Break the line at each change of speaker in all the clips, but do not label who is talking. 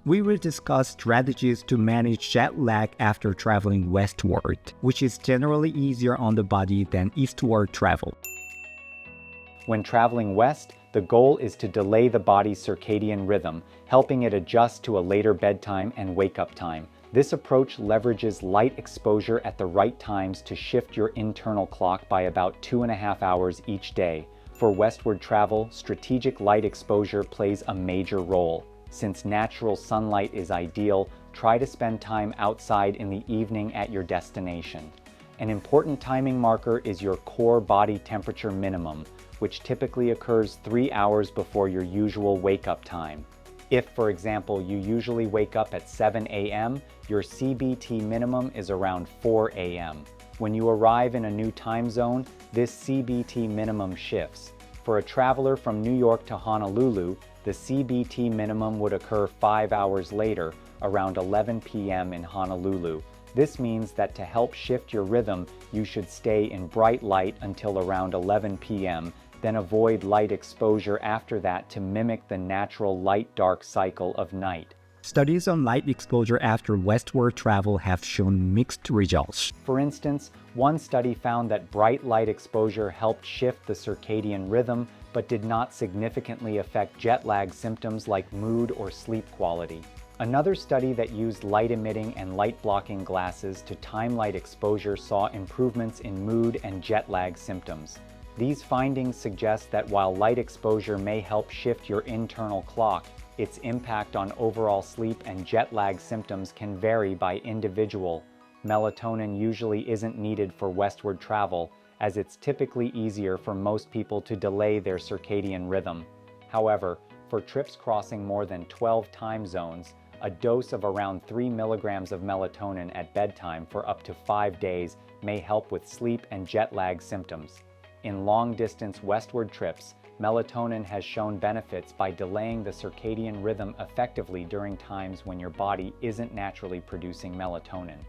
We will discuss strategies to manage jet lag after traveling westward, which is generally easier on the body than eastward travel.
When traveling west, the goal is to delay the body's circadian rhythm, helping it adjust to a later bedtime and wake-up time. This approach leverages light exposure at the right times to shift your internal clock by about 2.5 hours each day. For westward travel, strategic light exposure plays a major role. Since natural sunlight is ideal, try to spend time outside in the evening at your destination. An important timing marker is your core body temperature minimum, which typically occurs 3 hours before your usual wake-up time. If, for example, you usually wake up at 7 a.m., your CBT minimum is around 4 a.m. When you arrive in a new time zone, this CBT minimum shifts. For a traveler from New York to Honolulu, the CBT minimum would occur 5 hours later, around 11 p.m. in Honolulu. This means that to help shift your rhythm, you should stay in bright light until around 11 p.m., then avoid light exposure after that to mimic the natural light-dark cycle of night.
Studies on light exposure after westward travel have shown mixed results.
For instance, one study found that bright light exposure helped shift the circadian rhythm, but did not significantly affect jet lag symptoms like mood or sleep quality. Another study that used light-emitting and light-blocking glasses to time light exposure saw improvements in mood and jet lag symptoms. These findings suggest that while light exposure may help shift your internal clock, its impact on overall sleep and jet lag symptoms can vary by individual. Melatonin usually isn't needed for westward travel, as it's typically easier for most people to delay their circadian rhythm. However, for trips crossing more than 12 time zones, a dose of around 3 milligrams of melatonin at bedtime for up to 5 days may help with sleep and jet lag symptoms. In long-distance westward trips, melatonin has shown benefits by delaying the circadian rhythm effectively during times when your body isn't naturally producing melatonin.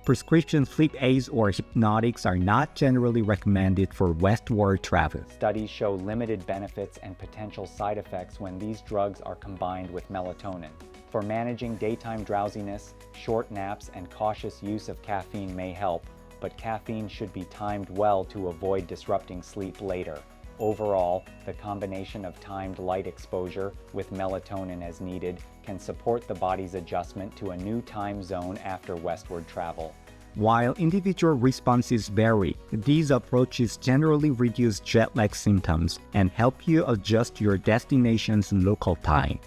Prescription sleep aids or hypnotics are not generally recommended for westward travel.
Studies show limited benefits and potential side effects when these drugs are combined with melatonin. For managing daytime drowsiness, short naps and cautious use of caffeine may help, but caffeine should be timed well to avoid disrupting sleep later. Overall, the combination of timed light exposure with melatonin as needed can support the body's adjustment to a new time zone after westward travel.
While individual responses vary, these approaches generally reduce jet lag symptoms and help you adjust your destination's local time.